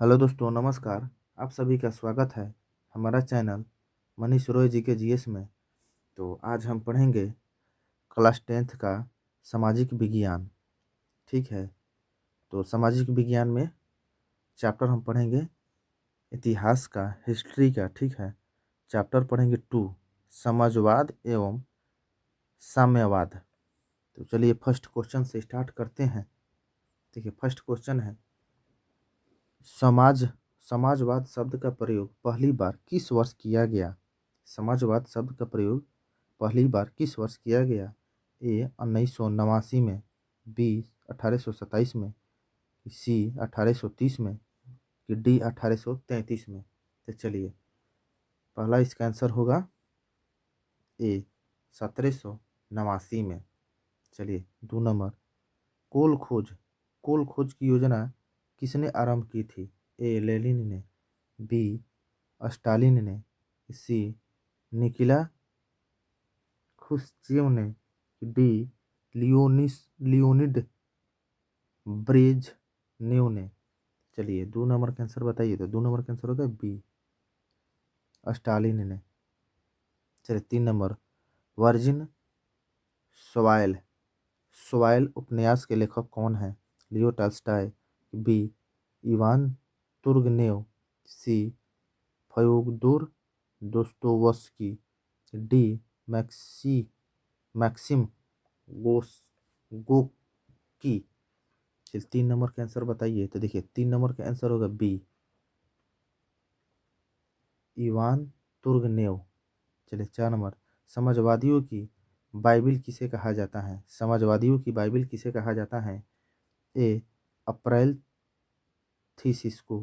Hello दोस्तों, नमस्कार। आप सभी का स्वागत है हमारा चैनल मनीष रॉय जी के जीएस में। तो आज हम पढ़ेंगे क्लास 10th का सामाजिक विज्ञान। ठीक है, तो सामाजिक विज्ञान में चैप्टर हम पढ़ेंगे इतिहास का, हिस्ट्री का। ठीक है, चैप्टर पढ़ेंगे 2, समाजवाद एवं साम्यवाद। तो चलिए फर्स्ट क्वेश्चन से स्टार्ट करते हैं। देखिए, फर्स्ट क्वेश्चन है, समाज समाजवाद शब्द का प्रयोग पहली बार किस वर्ष किया गया? समाजवाद शब्द का प्रयोग पहली बार किस वर्ष किया गया? ए 1989 में, बी 1827 में, सी 1830 में, कि डी 1833 में। तो चलिए, पहला इसका आंसर होगा ए 1789 में। चलिए 2 नंबर, कोल खोज कोल खोज की योजना किसने आरंभ की थी? ए लेनिन ने, बी स्टालिन ने, सी निकोला खुश्चेव ने, डी लियोनिड ब्रेजनेव ने। चलिए 2 नंबर का आंसर बताइए। तो 2 नंबर का आंसर होगा बी स्टालिन ने। चलिए 3 नंबर, वर्जिन सॉइल सॉइल उपन्यास के लेखक कौन है? Leo Tolstoy, B Ivan Turgenev, C Fyodor Dostoevsky, D Maxim गोस गोकी। चलिए 3 नंबर का आंसर बताइए। तो देखिए 3 नंबर का आंसर होगा बी इवान तुर्गनेव। चलिए 4 नंबर, समाजवादियों की बाइबिल किसे कहा जाता है? समाजवादियों की बाइबिल किसे कहा जाता है? ए अप्रैल थीसिस को,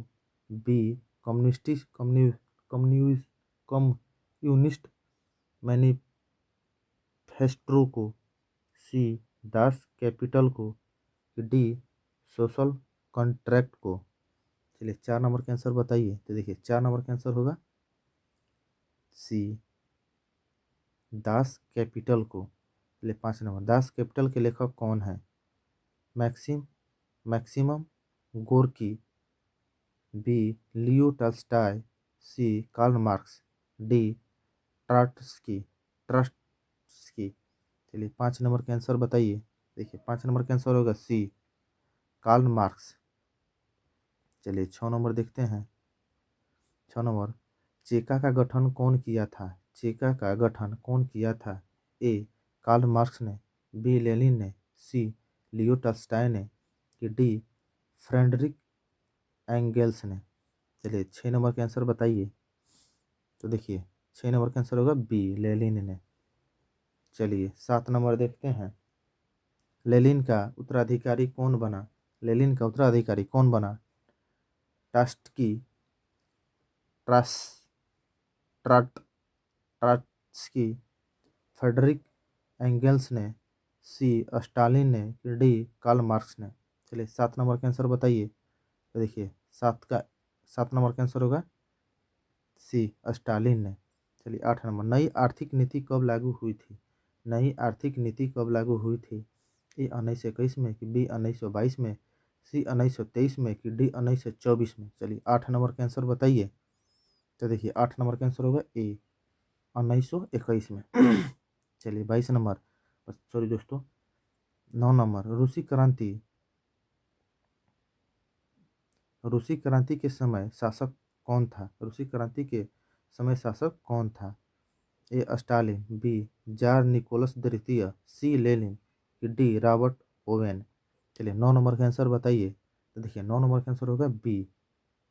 बी कम्युनिस्टिस कम्युनिस्ट कम्युनिस्ट मैनिफेस्टो को, सी दास कैपिटल को, डी सोशल कॉन्ट्रैक्ट को। चलिए 4 नंबर का आंसर बताइए। तो देखिए 4 नंबर का आंसर होगा सी दास कैपिटल को। चलिए 5 नंबर, दास कैपिटल के लेखक कौन है? Maxim maximum Gorky, B Leo Tolstoy, C Karl Marx, D Trotsky Trotsky. चलिए 5 नंबर का आंसर बताइए। देखिए 5 नंबर का आंसर होगा सी कार्ल मार्क्स। चलिए 6 नंबर देखते हैं। 6 नंबर, चेका का गठन कौन किया था? चेका का गठन कौन किया था? ए कार्ल मार्क्स ने, बी लेनिन ने, सी लियो टॉल्स्टॉय ने, कि डी फ्रेडरिक एंगेल्स ने। चलिए 6 नंबर का आंसर बताइए। तो देखिए 6 नंबर का आंसर होगा बी लेनिन ने। चलिए 7 नंबर देखते हैं, लेनिन का उत्तराधिकारी कौन बना? लेनिन का उत्तराधिकारी कौन बना? टास्टकी, ट्रास ट्राट ट्राट्स्की, फ्रेडरिक एंगेल्स ने, सी स्टालिन ने, कि डी कार्ल मार्क्स ने। चलिए 7 नंबर का आंसर बताइए। तो देखिए 7 नंबर का आंसर होगा सी स्टालिन ने। चलिए 8 नंबर, नई आर्थिक नीति कब लागू हुई थी? नई आर्थिक नीति कब लागू हुई थी? ए 1921 में, कि बी 1922 में, सी 1923 में, कि डी 1924 में। चलिए 8 नंबर का आंसर बताइए। तो देखिए 8 नंबर का आंसर होगा ए 1921 में। चलिए 22 नंबर, सॉरी दोस्तों, 9 नंबर, रूसी क्रांति के समय शासक कौन था? रूसी क्रांति के समय शासक कौन था? ए स्टालिन, बी जार निकोलस द्वितीय, सी लेनिन, कि डी रॉबर्ट ओवेन। चलिए 9 नंबर का आंसर बताइए। तो देखिए 9 नंबर का आंसर होगा बी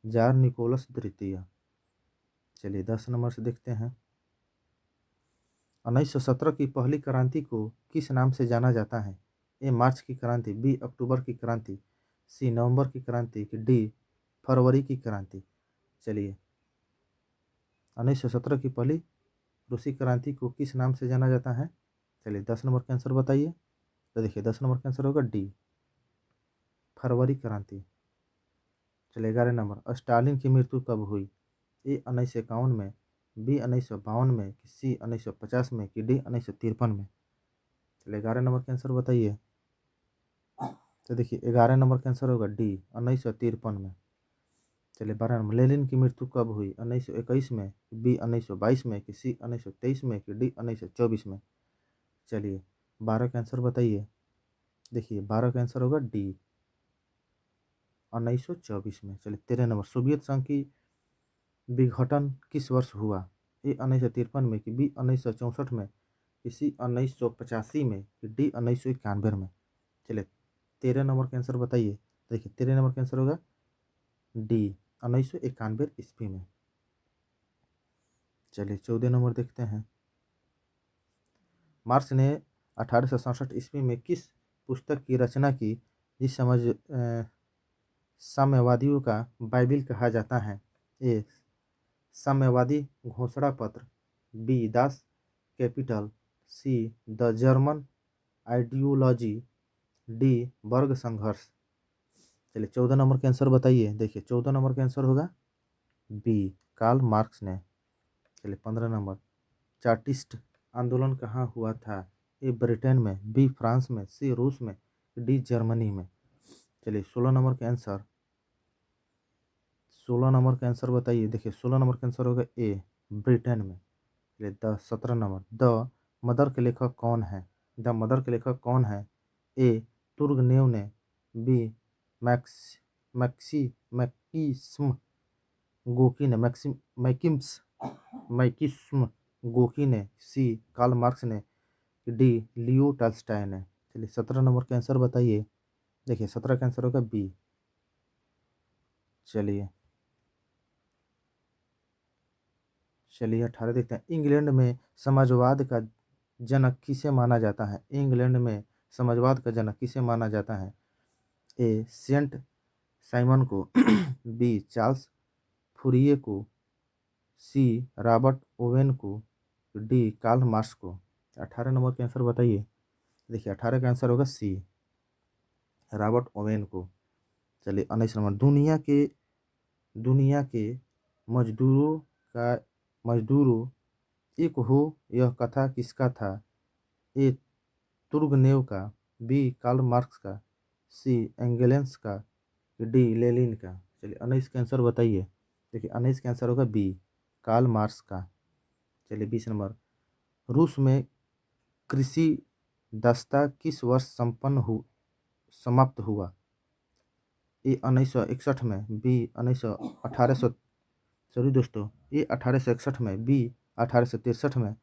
जार निकोलस द्वितीय। चलिए 10 नंबर से देखते हैं, 1917 की पहली क्रांति को किस नाम से जाना जाता है? ए मार्च की क्रांति, बी अक्टूबर की क्रांति, सी नवंबर की क्रांति, कि डी फरवरी की क्रांति। चलिए 1917 की पहली रूसी क्रांति को किस नाम से जाना जाता है? चलिए 10 नंबर का आंसर बताइए। तो देखिए 10 नंबर का आंसर होगा डी फरवरी क्रांति। चलिए 11 नंबर, स्टालिन की मृत्यु कब हुई? ए 1951 में, बी 1952 में, कि सी 1950 में, कि डी 1953 में। चलिए 11 नंबर का आंसर बताइए। तो देखिए 11 नंबर का आंसर होगा डी 1953 में। चलिए 12 नंबर, लेनिन की मृत्यु कब हुई? 1921 में, बी 1922 में, कि सी 1923 में, कि डी 1924 में? चलिए 12 का आंसर बताइए। देखिए 12 का आंसर होगा डी 1924 में। चलिए 13 नंबर, सोवियत संघ की विघटन किस वर्ष हुआ? ए 1953 में, कि बी 1964 में, कि सी 1985 में, कि डी 1991 में? चलिए 13 नंबर का आंसर बताइए। देखिए 13 नंबर का आंसर होगा डी 1991 ईस्वी में। चलिए 14 नंबर देखते हैं। मार्क्स ने 1867 ईस्वी में किस पुस्तक की रचना की जिस समझ साम्यवादियों का बाइबिल कहा जाता है? ए साम्यवादी घोषणा पत्र, B Das Kapital, C the German ideology, D वर्ग संघर्ष? चलिए 14 नंबर का आंसर बताइए। देखिए 14 नंबर का आंसर होगा बी कार्ल मार्क्स ने। चलिए 15 नंबर, चार्टिस्ट आंदोलन कहाँ हुआ था? ए ब्रिटेन में, बी फ्रांस में, सी रूस में, डी जर्मनी में? चलिए 16 नंबर का आंसर, 16 नंबर का आंसर बताइए। देखिए 16 नंबर का आंसर होगा ए ब्रिटेन में। चलिए 17 नंबर, द मदर के लेखक कौन है? द मदर के लेखक कौन है? ए तुर्गनेव ने, बी मैक्स मैक्सी मैकिस्म गोकी ने, मैकिस्म गोकी ने, सी कार्ल मार्क्स ने, डी लियो टॉल्स्टॉय ने? चलिए 17 नंबर का आंसर बताइए। देखिए 17 का आंसर होगा बी। चलिए चलिए 18 देखते हैं। इंग्लैंड में समाजवाद का जनक किसे माना जाता है? इंग्लैंड में समाजवाद का जनक किसे माना जाता है? ए सेंट साइमन को, बी चार्ल्स फुरिये को, सी रॉबर्ट ओवेन को, डी कार्ल मार्क्स को? 18 नंबर का आंसर बताइए। देखिए 18 का आंसर होगा सी रॉबर्ट ओवेन को। चलिए 19 नंबर, दुनिया के मजदूरों का मजदूरों एक हो यह कथा किसका था? ए तुर्गनेव का, बी कार्ल मार्क्स का, सी एंगेल्स का, डी लेनिन का? चलिए 19 का आंसर बताइए। देखिए 19 का आंसर होगा बी कार्ल मार्क्स का। चलिए 20 नंबर, रूस में कृषि दस्ता किस वर्ष समाप्त हुआ? ए 1961 में, बी 1800 सॉरी दोस्तों, ए 1861 में, बी 1863 में,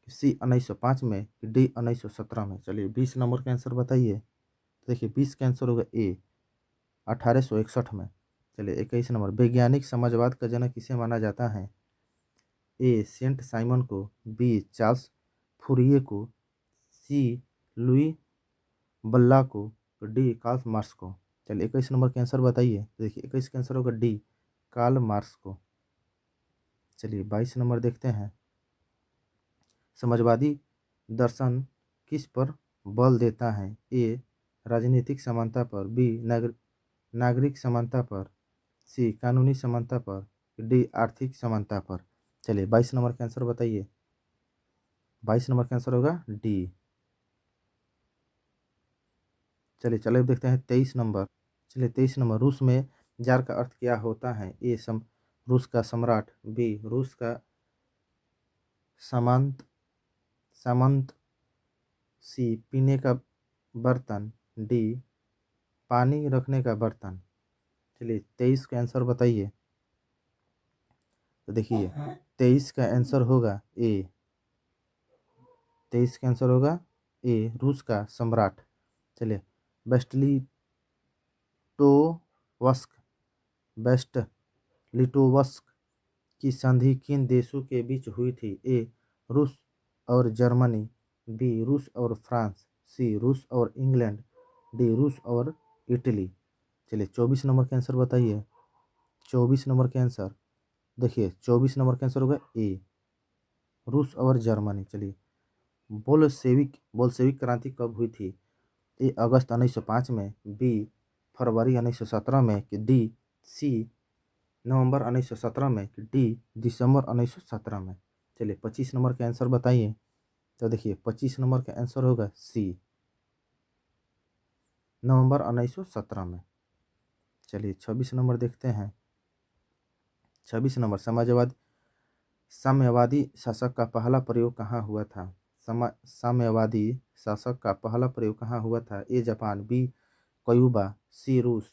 सी 1905 में, डी 1917 में? चलिए 20 नंबर का आंसर बताइए। देखिए 20 का आंसर होगा ए 1861 में। चलिए 21 नंबर, वैज्ञानिक समाजवाद का जनक किसे माना जाता है? ए सेंट साइमन को, बी चार्ल्स फुरिये को, सी लुई बल्ला को, डी कार्ल मार्क्स को? चलिए 21 नंबर का आंसर बताइए। देखिए 21 का आंसर होगा डी कार्ल मार्क्स को। चलिए 22 नंबर देखते हैं। समाजवादी दर्शन किस पर बल देता है? ए राजनीतिक समानता पर, बी नागरिक समानता पर, सी कानूनी समानता पर, डी आर्थिक समानता पर? चलिए 22 नंबर का आंसर बताइए। 22 नंबर का आंसर होगा डी। चलिए चलिए देखते हैं 23 नंबर। चलिए 23 नंबर, रूस में जार का अर्थ क्या होता है? ए रूस का सम्राट, बी रूस का सामंत सामंत, सी पीने का बर्तन, डी पानी रखने का बर्तन? चलिए 23 का आंसर बताइए। तो देखिए 23 का आंसर होगा ए 23 का आंसर होगा ए रूस का सम्राट। चलिए बेस्टली लिटोवस्क बेस्ट लिटोवस्क की संधि किन देशों के बीच हुई थी? ए रूस और जर्मनी, बी रूस और फ्रांस, सी रूस और इंग्लैंड, डी रूस और इटली? चलिए 24 नंबर का आंसर बताइए। 24 नंबर का आंसर, देखिए 24 नंबर का आंसर होगा ए रूस और जर्मनी। चलिए बोल्शेविक क्रांति कब हुई थी? ए अगस्त 1905 में, बी फरवरी 1917 में, कि डी सी नवंबर 1917 में, कि डी दिसंबर 1917 में? चलिए 25 नंबर का आंसर बताइए। तो देखिए 25 नंबर का आंसर होगा सी नवंबर 1917 में। चलिए 26 नंबर देखते हैं। 26 नंबर साम्यवादी शासक का पहला प्रयोग कहाँ हुआ था? साम्यवादी शासक का पहला प्रयोग कहाँ हुआ था? ए जापान, बी क्यूबा, सी रूस,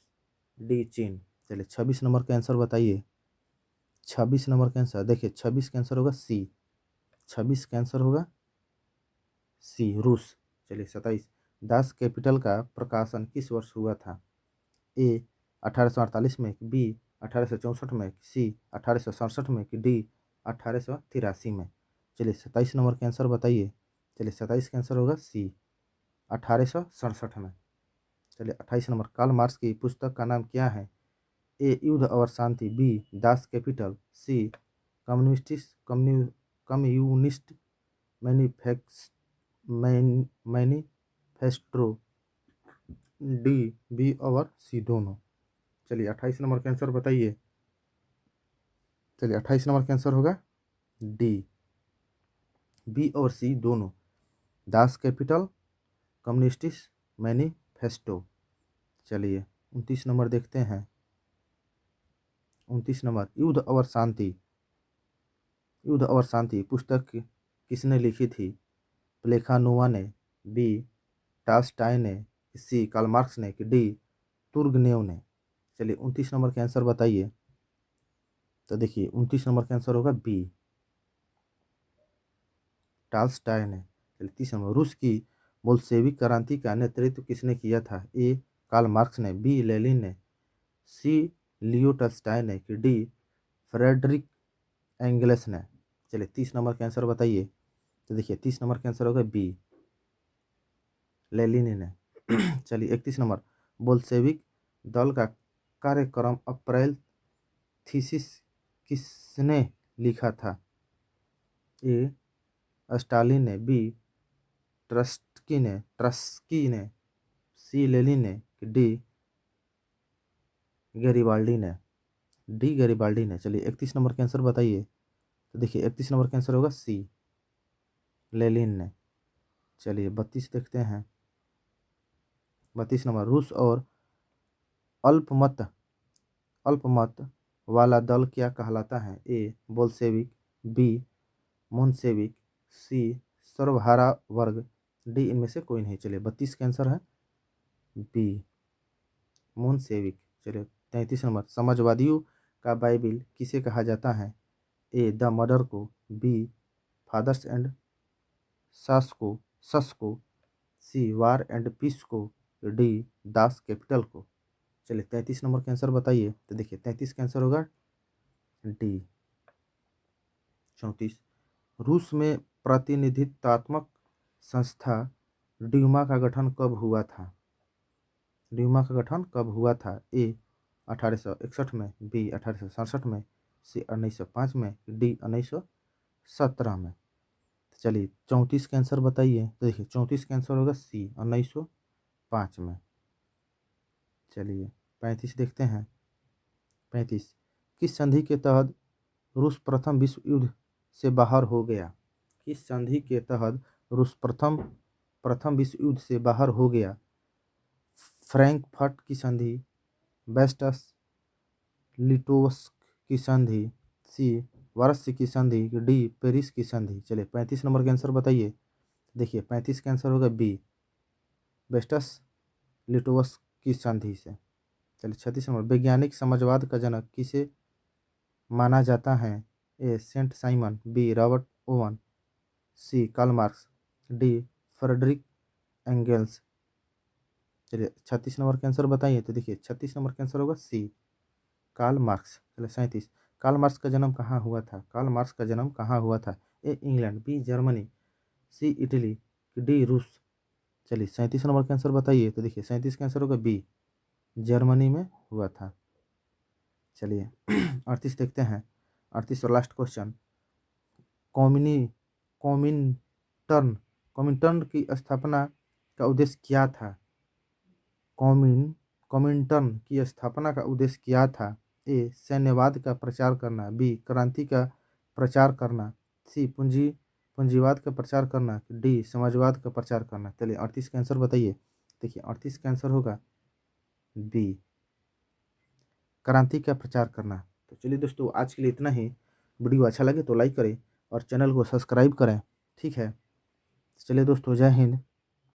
डी चीन। चलिए 26 नंबर का आंसर बताइए। 26 नंबर का आंसर देखिए, 26 का आंसर होगा सी। 26 का आंसर होगा सी रूस। चलिए 27 दास कैपिटल का प्रकाशन किस वर्ष हुआ था? ए 1848 में, बी 1864 में, सी 1867 में, कि डी 1883 में। चलिए 27 नंबर का आंसर बताइए। चलिए 27 का आंसर होगा सी 1867 में। चलिए 28 नंबर कार्ल मार्क्स की पुस्तक का नाम क्या है? ए युद्ध और शांति, बी दास कैपिटल, सी कम्युनिस्ट मैनिफेक्स मैनिफेस्टो, डी बी और सी दोनों। चलिए 28 नंबर का आंसर बताइए। चलिए 28 नंबर का आंसर होगा डी, बी और सी दोनों, दास कैपिटल, कम्युनिस्ट मैनिफेस्टो। चलिए 29 नंबर देखते हैं। 29 नंबर युद्ध और शांति पुस्तक किसने लिखी थी? प्लेखानोवा ने, बी टालस्टॉय ने, सी कार्ल मार्क्स ने, कि डी तुर्गनेव ने। चलिए 29 नंबर का आंसर बताइए। तो देखिए 29 नंबर का आंसर होगा बी टालस्टॉय ने। चलिए 30 नंबर रूस की बोल्शेविक क्रांति का नेतृत्व किसने किया था? ए कार्ल मार्क्स ने, बी लेनिन ने, सी लियो टॉल्स्टॉय ने, कि डी फ्रेडरिक एंगेल्स ने। चलिए 30 नंबर का आंसर बताइए। तो देखिए 30 नंबर का आंसर होगा बी लेनिन ने। चलिए 31 नंबर बोल्शेविक दल का कार्यक्रम अप्रैल थीसिस किसने लिखा था? ए स्टालिन ने, बी ट्रस्की ने, सी लेनिन ने, कि डी गैरिबाल्डी ने। डी गैरिबाल्डी ने। चलिए 31 नंबर का आंसर बताइए। तो देखिए 31 नंबर का आंसर होगा सी लेनिन ने। चलिए 32 देखते हैं। 32 नंबर रूस और अल्पमत अल्पमत वाला दल क्या कहलाता है? ए बोल्शेविक, बी मोन्सेविक, सी सर्वहारा वर्ग, डी इनमें से कोई नहीं। चलिए 32 का आंसर है बी मोन्सेविक। चलिए 33 नंबर समाजवादियों का बाइबिल किसे कहा जाता है? ए द मदर को, बी फादर्स एंड सस को, सी वार एंड पीस को, डी दास कैपिटल को। चलिए 33 नंबर का आंसर बताइए। तो देखिए 33 का आंसर होगा डी। 34 रूस में प्रतिनिधित्वात्मक संस्था ड्यूमा का गठन कब हुआ था? ड्यूमा का गठन कब हुआ था? ए 1861 में, बी 1867 में, सी 1905 में, डी 1917 में। चलिए 34 का आंसर बताइए। तो देखिए 34 का आंसर होगा सी 1905 में। चलिए 35 देखते हैं। 35 किस संधि के तहत रूस प्रथम विश्व युद्ध से बाहर हो गया? किस संधि के तहत रूस प्रथम विश्व युद्ध से बाहर हो गया? फ्रैंकफर्ट की संधि, बेस्टस लिटोवस्क की संधि, सी वारस्य की संधि, डी पेरिस की संधि। चलिए 35 नंबर का आंसर बताइए। देखिए 35 का आंसर होगा बी बेस्टस लिटोवस्क की संधि से। चलिए 36 नंबर वैज्ञानिक समाजवाद का जनक किसे माना जाता है? A Saint Simon, B Robert Owen, C Karl Marx, D Friedrich Engels. चलिए 36 नंबर का आंसर बताइए। तो देखिए 36 नंबर का आंसर होगा सी कार्ल मार्क्स। चलिए 37 कार्ल मार्क्स का जन्म कहाँ हुआ था? कार्ल मार्क्स का जन्म कहाँ हुआ था? A England, B Germany, C Italy, D रूस। चलिए 37 नंबर का आंसर बताइए। तो देखिए 37 का आंसर होगा बी जर्मनी में हुआ था। चलिए 38 देखते हैं। 38 और लास्ट क्वेश्चन कॉमिनी कॉमिनटर्न कॉमिनटर्न की स्थापना का उद्देश्य क्या था? कॉमिनटर्न की स्थापना का उद्देश्य क्या था? ए सैन्यवाद का प्रचार करना, बी क्रांति का प्रचार करना, सी पूंजीवाद का प्रचार करना, डी समाजवाद का प्रचार करना। चलिए 38 का आंसर बताइए। देखिए 38 का आंसर होगा बी क्रांति का प्रचार करना। तो चलिए दोस्तों, आज के लिए इतना ही। वीडियो अच्छा लगे तो लाइक करें और चैनल को सब्सक्राइब करें। ठीक है, चलिए दोस्तों, जय हिंद।